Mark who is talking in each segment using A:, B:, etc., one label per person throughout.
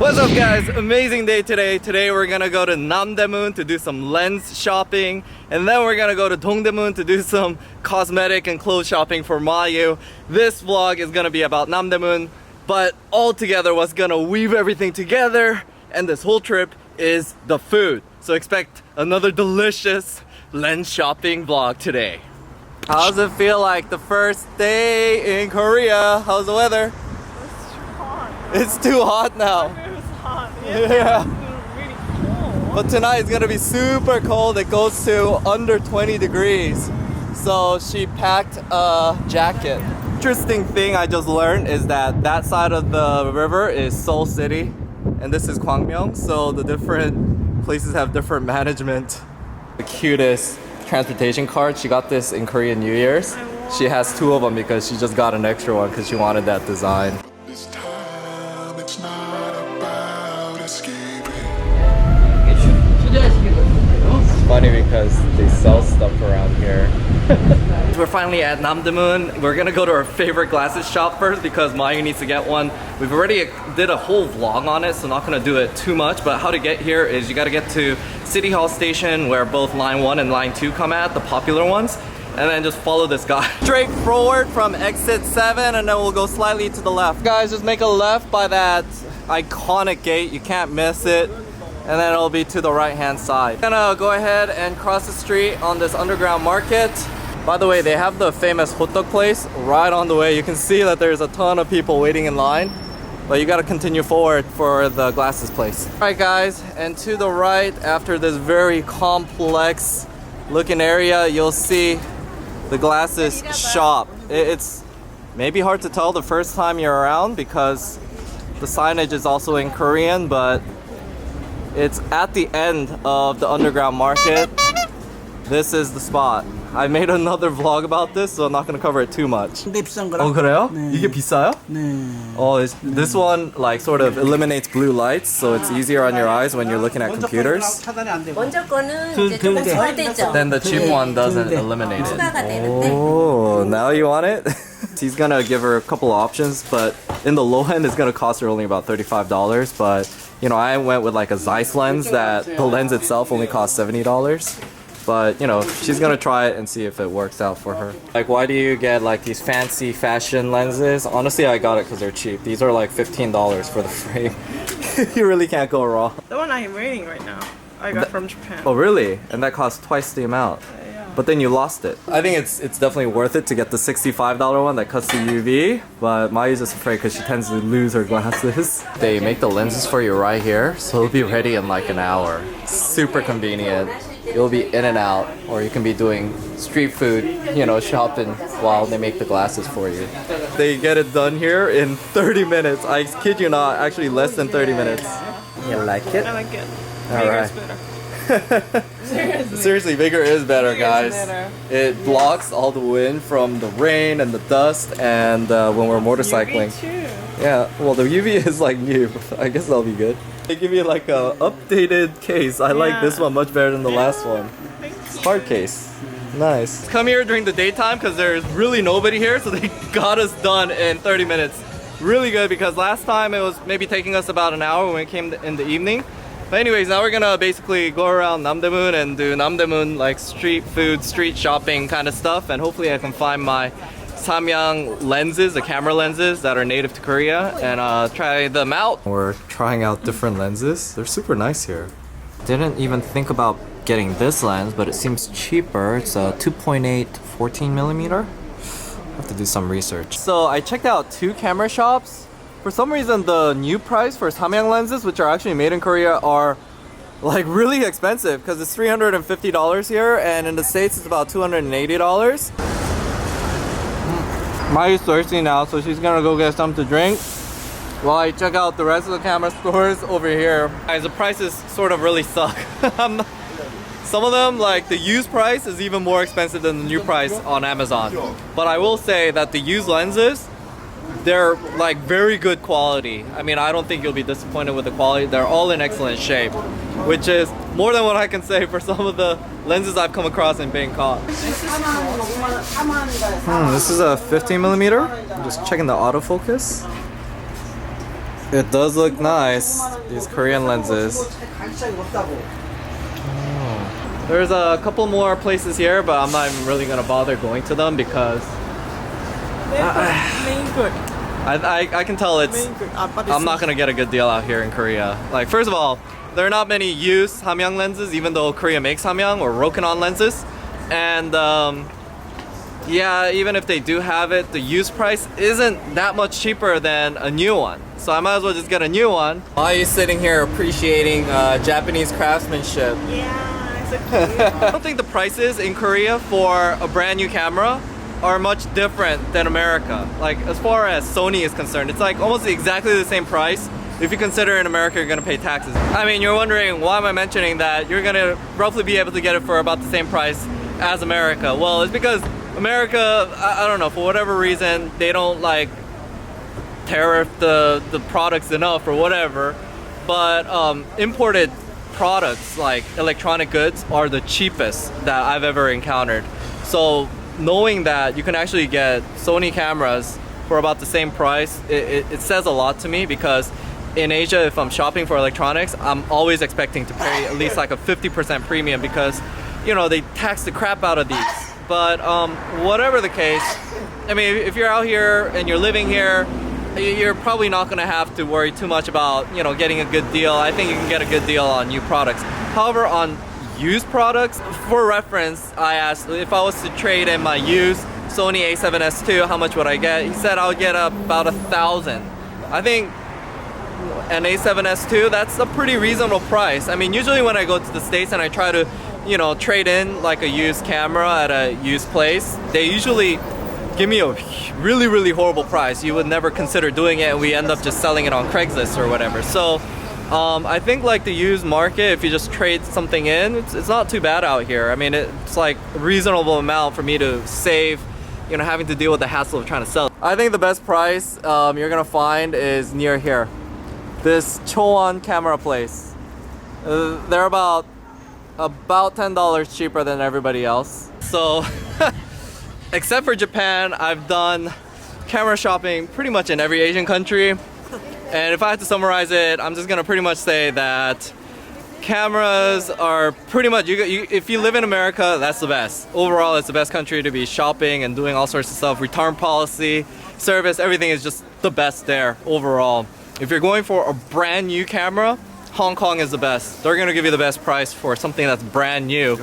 A: What's up guys? Amazing day today. Today we're gonna go to Namdaemun to do some lens shopping, and then we're gonna go to Dongdaemun to do some cosmetic and clothes shopping for Mayu. This vlog is gonna be about Namdaemun, but all together what's gonna weave everything together and this whole trip is the food. So expect another delicious lens shopping vlog today. How does it feel like the first day in Korea? How's the weather?
B: It's too hot.
A: It's too hot now.
B: It was hot.
A: Yeah.
B: It's really cold.
A: But tonight it's gonna be super cold. It goes to under 20 degrees. So she packed a jacket. Interesting thing I just learned is that that side of the river is Seoul City and this is Gwangmyeong. So the different places have different management. The cutest transportation card. She got this in Korean New Year's. She has two of them because she just got an extra one because she wanted that design.
C: This time it's not about escaping.
A: It's funny because they sell stuff around here. We're finally at Namdaemun. We're gonna go to our favorite glasses shop first because Mayu needs to get one. We've already did a whole vlog on it, so not gonna do it too much, but how to get here is you gotta get to City Hall Station where both line 1 and line 2 come at, the popular ones, and then just follow this guy. Straight forward from exit 7 and then we'll go slightly to the left. Guys, just make a left by that iconic gate, you can't miss it. And then it'll be to the right hand side. Gonna go ahead and cross the street on this underground market. By the way, they have the famous hot dog place right on the way. You can see that there's a ton of people waiting in line, but you gotta continue forward for the glasses place. Alright guys, and to the right, after this very complex looking area, you'll see the glasses shop. It's maybe hard to tell the first time you're around because the signage is also in Korean, but it's at the end of the underground market. This is the spot. I made another vlog about this, so I'm not gonna cover it too much.
D: 근데 비싼 거라?
A: 어 그래요?
D: 네.
A: 이게 비싸요?
D: 네.
A: Oh, this one like sort of eliminates blue lights, so it's easier on your eyes when you're looking at computers.
D: 차단이 안 되고.
E: 먼저 거는
D: 그-
E: 이제 조금
D: 근데-
E: 추가되죠.
A: Then the cheap one doesn't eliminate it.
E: 추가가 되는데
A: Oh, now you want it? He's gonna give her a couple of options, but in the low end, it's gonna cost her only about $35. But you know, I went with like a Zeiss lens that the lens itself only costs $70. But you know, she's gonna try it and see if it works out for her. Like, why do you get like these fancy fashion lenses? Honestly, I got it because they're cheap. These are like $15 for the frame. You really can't go wrong.
B: The one I'm wearing right now, I got from Japan.
A: Oh, really? And that costs twice the amount. But then you lost it. I think it's definitely worth it to get the $65 one that cuts the UV, but Mayu's just afraid because she tends to lose her glasses. They make the lenses for you right here, so it'll be ready in like an hour. Super convenient. You'll be in and out, or you can be doing street food, you know, shopping while they make the glasses for you. They get it done here in 30 minutes. I kid you not, actually less than 30 minutes. You like it?
B: I like it.
A: All
B: Bigger
A: right.
B: is better.
A: Seriously, bigger is better,
B: Bigger is
A: guys.
B: better.
A: It blocks all the wind from the rain and the dust, and when we're motorcycling.
B: UV too.
A: Yeah, well, the UV is like new. I guess that'll be good. They give you like a updated case. I like this one much better than the last one. Hard case. Nice. Come here during the daytime because there's really nobody here, so they got us done in 30 minutes. Really good because last time it was maybe taking us about an hour when we came in the evening. But anyways, now we're gonna basically go around Namdaemun and do Namdaemun like street food, street shopping kind of stuff, and hopefully I can find my Samyang lenses, the camera lenses that are native to Korea, and try them out. We're trying out different lenses. They're super nice here. Didn't even think about getting this lens, but it seems cheaper. It's a 2.8 14mm. Have to do some research. So I checked out two camera shops. For some reason, the new price for Samyang lenses, which are actually made in Korea, are like really expensive because it's $350 here, and in the States it's about $280. Mayu's thirsty now, so she's gonna go get something to drink while I check out the rest of the camera stores over here. Guys, the prices sort of really suck. Some of them, like the used price is even more expensive than the new price on Amazon. But I will say that the used lenses, they're like very good quality. I mean, I don't think you'll be disappointed with the quality. They're all in excellent shape, which is more than what I can say for some of the lenses I've come across in Bangkok. This is a 15mm. I'm just checking the autofocus. It does look nice, these Korean lenses. There's a couple more places here, but I'm not even really gonna bother going to them because
B: Main good.
A: I can tell it's
B: Main good. But
A: I'm not gonna get a good deal out here in Korea. Like, first of all, there are not many used Samyang lenses, even though Korea makes Samyang or Rokinon lenses. And yeah, even if they do have it, the used price isn't that much cheaper than a new one. So I might as well just get a new one. Why are you sitting here appreciating Japanese craftsmanship?
B: Yeah, it's okay.
A: I don't think the prices in Korea for a brand new camera are much different than America. Like, as far as Sony is concerned, it's like almost exactly the same price. If you consider in America you're gonna pay taxes. I mean, you're wondering why am I mentioning that you're gonna roughly be able to get it for about the same price as America. Well, it's because America, I don't know, for whatever reason, they don't like tariff the products enough or whatever. But imported products like electronic goods are the cheapest that I've ever encountered. So knowing that you can actually get Sony cameras for about the same price, it says a lot to me, because in Asia, if I'm shopping for electronics, I'm always expecting to pay at least like a 50% premium because, you know, they tax the crap out of these. But whatever the case, I mean, if you're out here and you're living here, you're probably not gonna have to worry too much about, you know, getting a good deal. I think you can get a good deal on new products. However, on used products, for reference, I asked if I was to trade in my used Sony a7S II, how much would I get? He said I would get about 1,000. I think an a7S II, that's a pretty reasonable price. I mean, usually when I go to the States and I try to, you know, trade in like a used camera at a used place, they usually give me a really, really horrible price. You would never consider doing it, and we end up just selling it on Craigslist or whatever. So I think like the used market, if you just trade something in, it's not too bad out here. I mean, it's like a reasonable amount for me to save, you know, having to deal with the hassle of trying to sell it. I think the best price you're gonna find is near here. This Chowan camera place. They're about $10 cheaper than everybody else. So except for Japan, I've done camera shopping pretty much in every Asian country. And if I had to summarize it, I'm just gonna pretty much say that cameras are pretty much, if you live in America, that's the best. Overall, it's the best country to be shopping and doing all sorts of stuff. Return policy, service, everything is just the best there overall. If you're going for a brand new camera, Hong Kong is the best. They're gonna give you the best price for something that's brand new.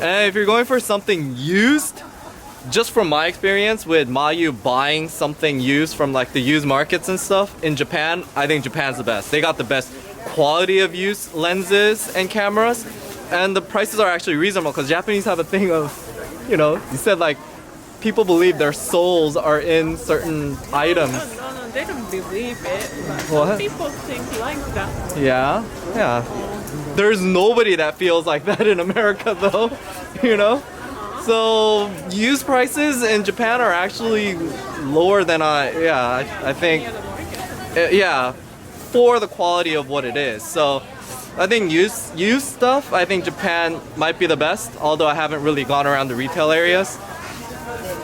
A: And if you're going for something used, just from my experience with Mayu buying something used from like the used markets and stuff in Japan, I think Japan's the best. They got the best quality of used lenses and cameras, and the prices are actually reasonable because Japanese have a thing of, you know, you said like people believe their souls are in certain items.
B: No, they don't believe it. But
A: What?
B: some people think like that.
A: Yeah, yeah. There's nobody that feels like that in America though, you know? So used prices in Japan are actually lower than I think, yeah, for the quality of what it is. So I think used stuff, I think Japan might be the best, although I haven't really gone around the retail areas.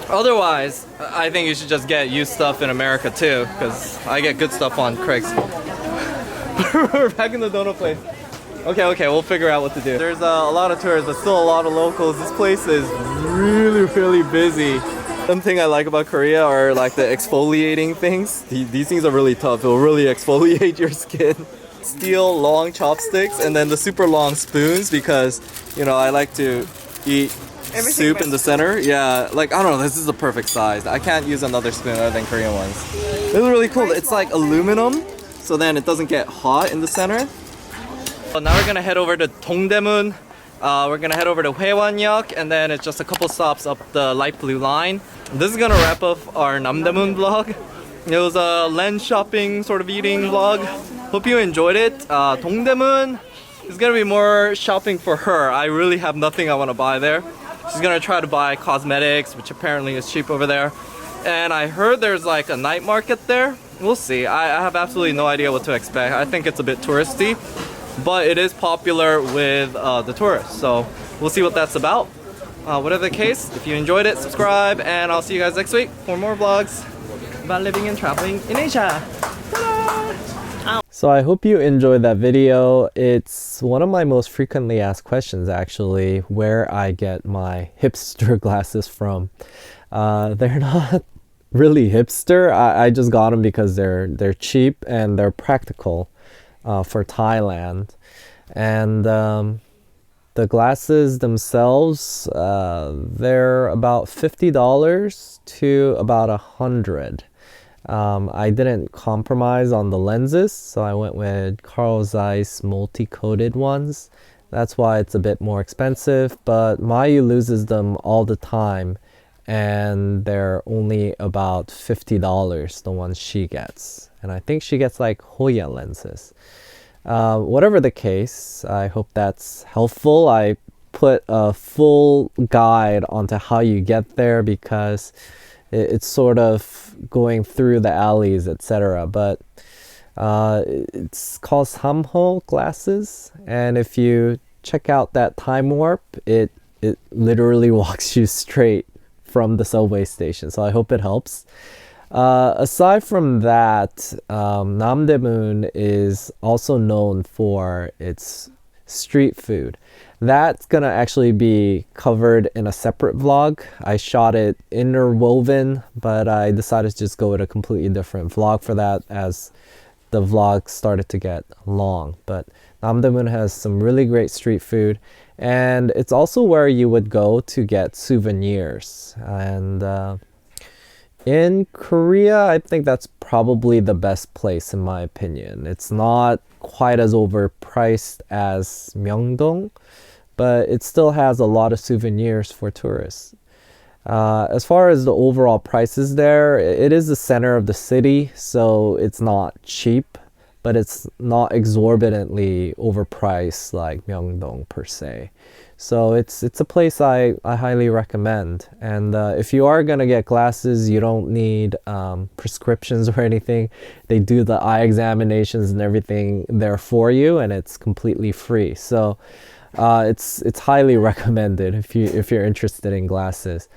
A: Otherwise, I think you should just get used stuff in America too, because I get good stuff on Craigslist. We're back in the donut place. Okay, we'll figure out what to do. There's a lot of tourists, but still a lot of locals. This place is really, really busy. Something I like about Korea are like the exfoliating things. These things are really tough. It'll really exfoliate your skin. Steel long chopsticks and then the super long spoons because, you know, I like to eat soup in the center. Yeah, like, I don't know, this is the perfect size. I can't use another spoon other than Korean ones. This is really cool. It's like aluminum, so then it doesn't get hot in the center. So now we're gonna head over to Dongdaemun. We're gonna head over to Haewon-yeok, and then it's just a couple stops up the light blue line. This is gonna wrap up our Namdaemun vlog. It was a lens shopping sort of eating vlog. Hope you enjoyed it. Dongdaemun is gonna be more shopping for her. I really have nothing I wanna buy there. She's gonna try to buy cosmetics, which apparently is cheap over there. And I heard there's like a night market there. We'll see. I have absolutely no idea what to expect. I think it's a bit touristy, but it is popular with the tourists. So we'll see what that's about. Whatever the case, if you enjoyed it, subscribe, and I'll see you guys next week for more vlogs about living and traveling in Asia. Ta-da! So I hope you enjoyed that video. It's one of my most frequently asked questions, actually, where I get my hipster glasses from. They're not really hipster. I just got them because they're cheap and they're practical for Thailand. And the glasses themselves, they're about $50 to about $100. I didn't compromise on the lenses, so I went with Carl Zeiss multi-coated ones. That's why it's a bit more expensive, but Mayu loses them all the time, and they're only about $50, the ones she gets. And I think she gets like Hoya lenses. Whatever the case, I hope that's helpful. I put a full guide onto how you get there because it's sort of going through the alleys, etc. But it's called Samho glasses, and if you check out that time warp, it literally walks you straight from the subway station. So I hope it helps. Aside from that, Namdaemun is also known for its street food. That's gonna actually be covered in a separate vlog. I shot it interwoven, but I decided to just go with a completely different vlog for that as the vlog started to get long. But Namdaemun has some really great street food, and it's also where you would go to get souvenirs. And in Korea, I think that's probably the best place in my opinion. It's not quite as overpriced as Myeongdong, but it still has a lot of souvenirs for tourists. As far as the overall prices there, it is the center of the city, so it's not cheap, but it's not exorbitantly overpriced like Myeongdong per se. So it's a place I highly recommend. And if you are gonna get glasses, you don't need prescriptions or anything. They do the eye examinations and everything there for you, and it's completely free. So it's highly recommended if you're interested in glasses.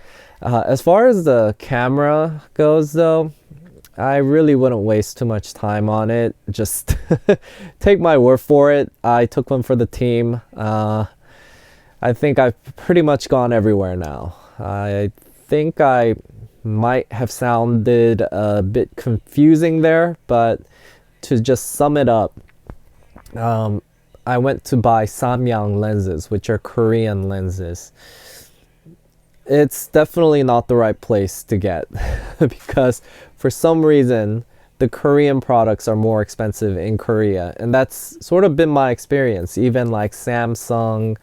A: As far as the camera goes, though, I really wouldn't waste too much time on it. Just take my word for it. I took one for the team. I think I've pretty much gone everywhere now. I think I might have sounded a bit confusing there, but to just sum it up, I went to buy Samyang lenses, which are Korean lenses. It's definitely not the right place to get because for some reason the Korean products are more expensive in Korea, and that's sort of been my experience. Even like Samsung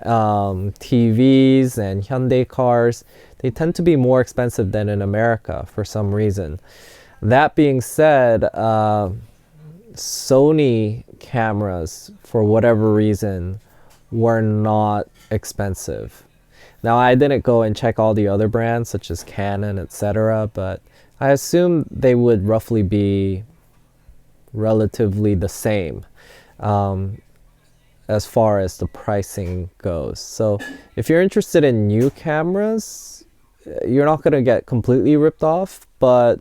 A: TVs and Hyundai cars, they tend to be more expensive than in America for some reason. That being said, Sony cameras, for whatever reason, were not expensive. Now, I didn't go and check all the other brands such as Canon, etc., but I assume they would roughly be relatively the same as far as the pricing goes. So if you're interested in new cameras, you're not going to get completely ripped off, but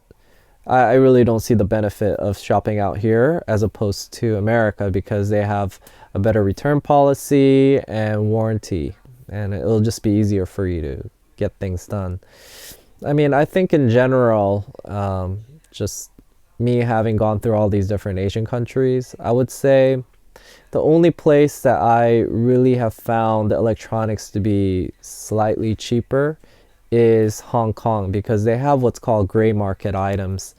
A: I really don't see the benefit of shopping out here as opposed to America because they have a better return policy and warranty, and it'll just be easier for you to get things done. I mean, I think in general, just me having gone through all these different Asian countries, I would say the only place that I really have found electronics to be slightly cheaper is Hong Kong, because they have what's called gray market items,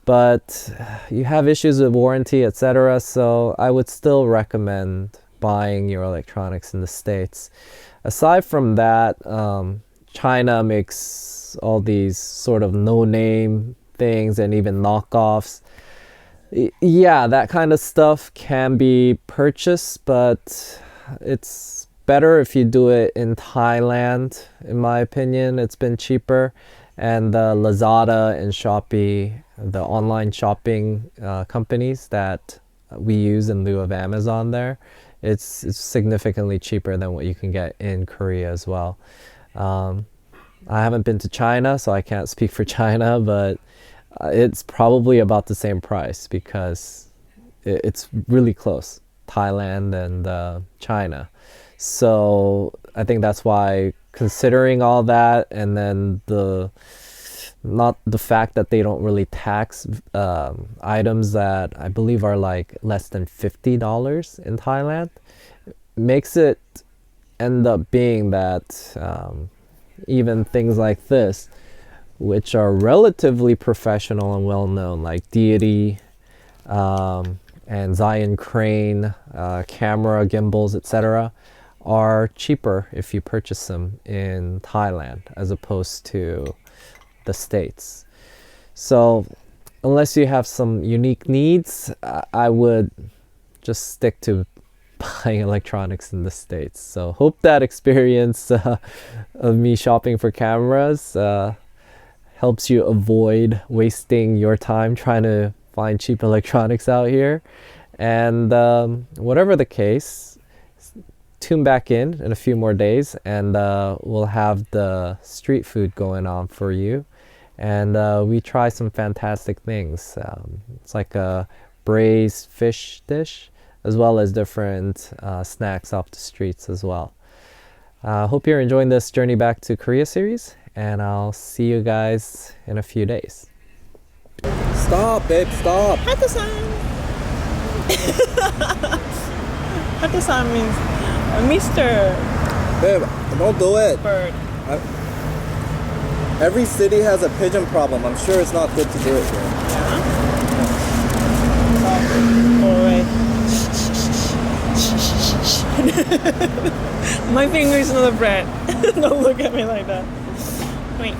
A: but you have issues with warranty, etc. So I would still recommend buying your electronics in the States. Aside from that, China makes all these sort of no-name things and even knockoffs. Yeah, that kind of stuff can be purchased, but it's better if you do it in Thailand, in my opinion. It's been cheaper. And Lazada and Shopee, the online shopping companies that we use in lieu of Amazon there, it's significantly cheaper than what you can get in Korea as well. I haven't been to China, so I can't speak for China, but it's probably about the same price because it's really close, Thailand and China. So I think that's why, considering all that, and then not the fact that they don't really tax items that I believe are like less than $50 in Thailand, makes it end up being that even things like this, which are relatively professional and well known, like Deity and Zion Crane, camera gimbals, etc., are cheaper if you purchase them in Thailand as opposed to the States. So unless you have some unique needs, I would just stick to buying electronics in the States. So hope that experience of me shopping for cameras helps you avoid wasting your time trying to find cheap electronics out here. And whatever the case, tune back in a few more days, and we'll have the street food going on for you. And we try some fantastic things. It's like a braised fish dish, as well as different snacks off the streets as well. Hope you're enjoying this Journey Back to Korea series, and I'll see you guys in a few days. Stop, babe, stop.
B: Hatasan. Hatasan means Mr.
A: Babe, don't do it.
B: Bird.
A: Every city has a pigeon problem. I'm sure it's not good to do it here.
B: Alright. My finger is not a bread. Don't look at me like that. Wait.